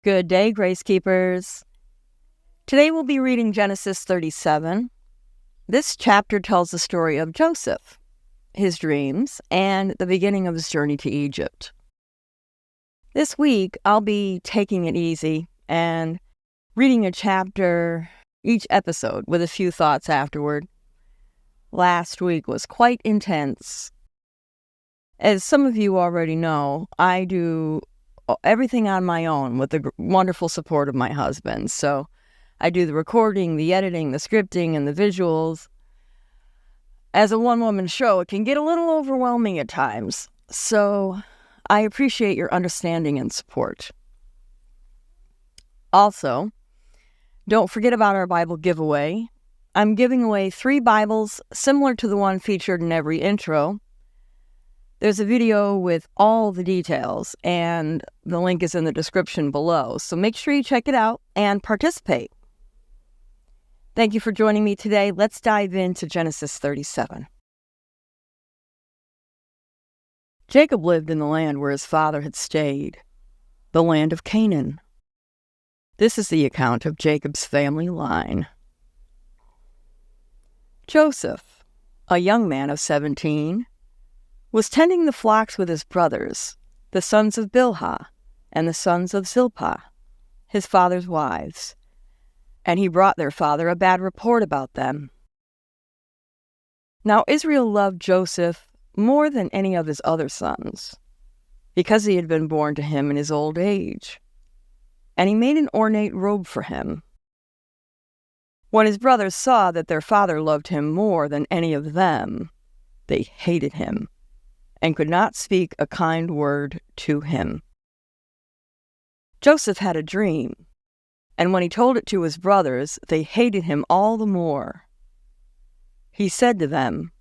Good day, Grace Keepers. Today we'll be reading Genesis 37. This chapter tells the story of Joseph, his dreams, and the beginning of his journey to Egypt. This week, I'll be taking it easy and reading a chapter each episode with a few thoughts afterward. Last week was quite intense. As some of you already know, I do everything on my own with the wonderful support of my husband. So I do the recording, the editing, the scripting, and the visuals. As a one-woman show, it can get a little overwhelming at times. So I appreciate your understanding and support. Also, don't forget about our Bible giveaway. I'm giving away 3 Bibles similar to the one featured in every intro. There's a video with all the details, and the link is in the description below. So make sure you check it out and participate. Thank you for joining me today. Let's dive into Genesis 37. Jacob lived in the land where his father had stayed, the land of Canaan. This is the account of Jacob's family line. Joseph, a young man of 17, was tending the flocks with his brothers, the sons of Bilhah and the sons of Zilpah, his father's wives, and he brought their father a bad report about them. Now Israel loved Joseph more than any of his other sons, because he had been born to him in his old age, and he made an ornate robe for him. When his brothers saw that their father loved him more than any of them, they hated him and could not speak a kind word to him. Joseph had a dream, and when he told it to his brothers, they hated him all the more. He said to them,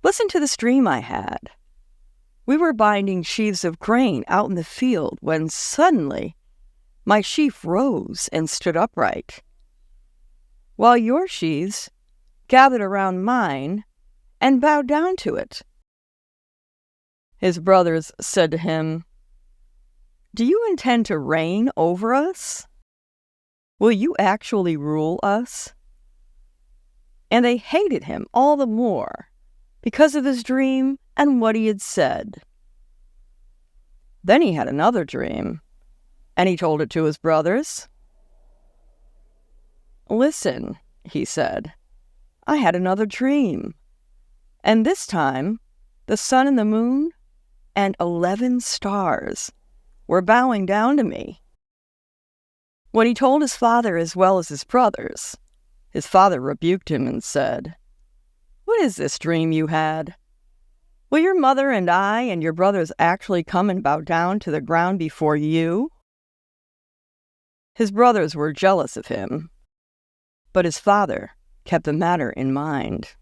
"Listen to this dream I had. We were binding sheaves of grain out in the field when suddenly my sheaf rose and stood upright, while your sheaves gathered around mine and bowed down to it." His brothers said to him, "Do you intend to reign over us? Will you actually rule us?" And they hated him all the more because of his dream and what he had said. Then he had another dream, and he told it to his brothers. "Listen," he said, "I had another dream, and this time the sun and the moon and 11 stars were bowing down to me." When he told his father as well as his brothers, his father rebuked him and said, "What is this dream you had? Will your mother and I and your brothers actually come and bow down to the ground before you?" His brothers were jealous of him, but his father kept the matter in mind.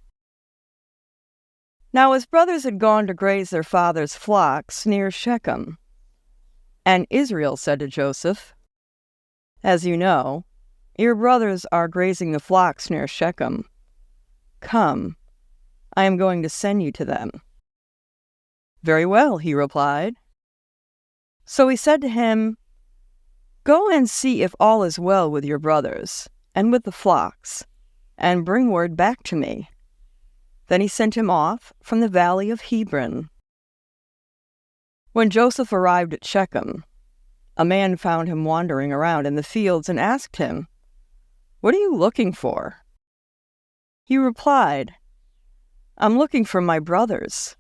Now his brothers had gone to graze their father's flocks near Shechem. And Israel said to Joseph, "As you know, your brothers are grazing the flocks near Shechem. Come, I am going to send you to them." "Very well," he replied. So he said to him, "Go and see if all is well with your brothers and with the flocks, and bring word back to me." Then he sent him off from the valley of Hebron. When Joseph arrived at Shechem, a man found him wandering around in the fields and asked him, "What are you looking for?" He replied, "I'm looking for my brothers.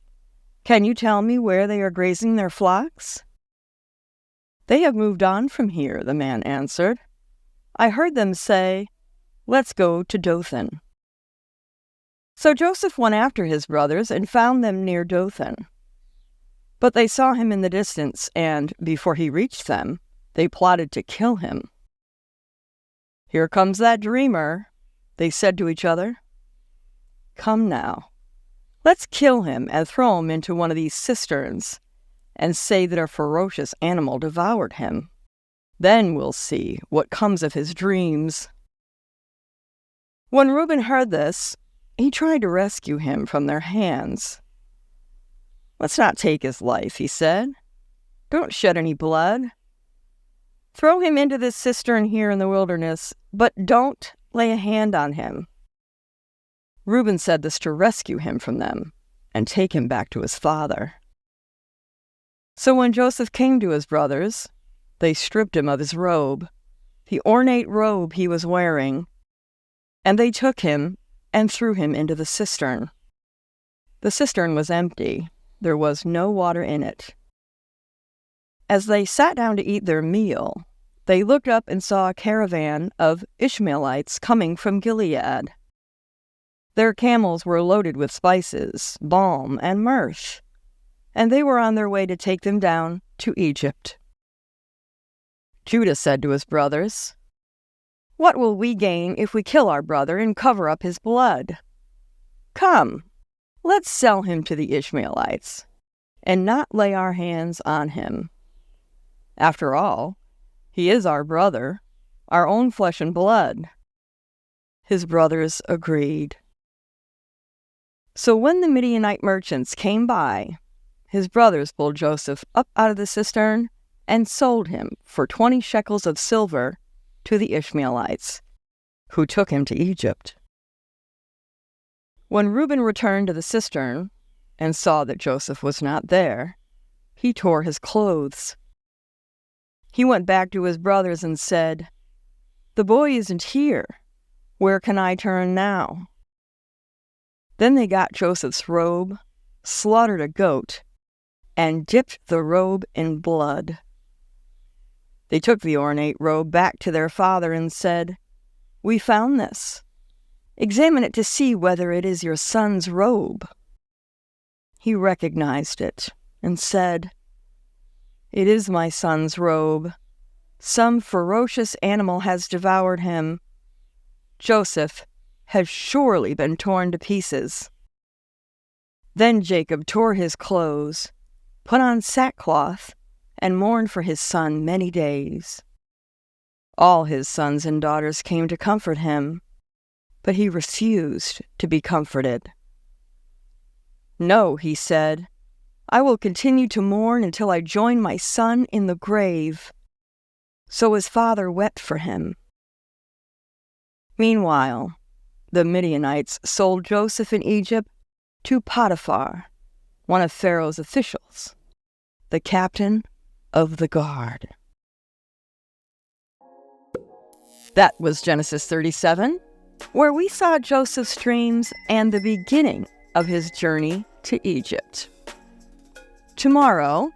Can you tell me where they are grazing their flocks?" "They have moved on from here," the man answered. "I heard them say, 'Let's go to Dothan.'" So Joseph went after his brothers and found them near Dothan. But they saw him in the distance, and before he reached them, they plotted to kill him. "Here comes that dreamer," they said to each other. "Come now, let's kill him and throw him into one of these cisterns and say that a ferocious animal devoured him. Then we'll see what comes of his dreams." When Reuben heard this, he tried to rescue him from their hands. "Let's not take his life," he said. "Don't shed any blood. Throw him into this cistern here in the wilderness, but don't lay a hand on him." Reuben said this to rescue him from them and take him back to his father. So when Joseph came to his brothers, they stripped him of his robe, the ornate robe he was wearing, and they took him and threw him into the cistern. The cistern was empty. There was no water in it. As they sat down to eat their meal, they looked up and saw a caravan of Ishmaelites coming from Gilead. Their camels were loaded with spices, balm, and myrrh, and they were on their way to take them down to Egypt. Judah said to his brothers, "What will we gain if we kill our brother and cover up his blood? Come, let's sell him to the Ishmaelites and not lay our hands on him. After all, he is our brother, our own flesh and blood." His brothers agreed. So when the Midianite merchants came by, his brothers pulled Joseph up out of the cistern and sold him for 20 shekels of silver to the Ishmaelites, who took him to Egypt. When Reuben returned to the cistern and saw that Joseph was not there, he tore his clothes. He went back to his brothers and said, "The boy isn't here. Where can I turn now?" Then they got Joseph's robe, slaughtered a goat, and dipped the robe in blood. They took the ornate robe back to their father and said, "We found this. Examine it to see whether it is your son's robe." He recognized it and said, "It is my son's robe. Some ferocious animal has devoured him. Joseph has surely been torn to pieces." Then Jacob tore his clothes, put on sackcloth, and mourned for his son many days. All his sons and daughters came to comfort him, but he refused to be comforted. "No," he said, "I will continue to mourn until I join my son in the grave." So his father wept for him. Meanwhile, the Midianites sold Joseph in Egypt to Potiphar, one of Pharaoh's officials, the captain of the guard. That was Genesis 37, where we saw Joseph's dreams and the beginning of his journey to Egypt. Tomorrow,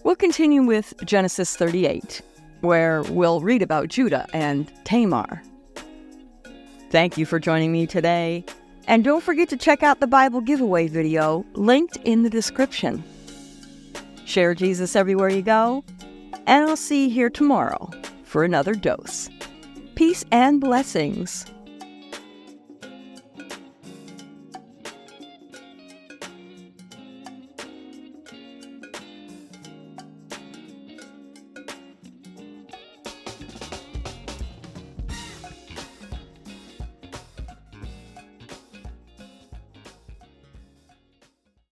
we'll continue with Genesis 38, where we'll read about Judah and Tamar. Thank you for joining me today, and don't forget to check out the Bible giveaway video linked in the description. Share Jesus everywhere you go, and I'll see you here tomorrow for another dose. Peace and blessings.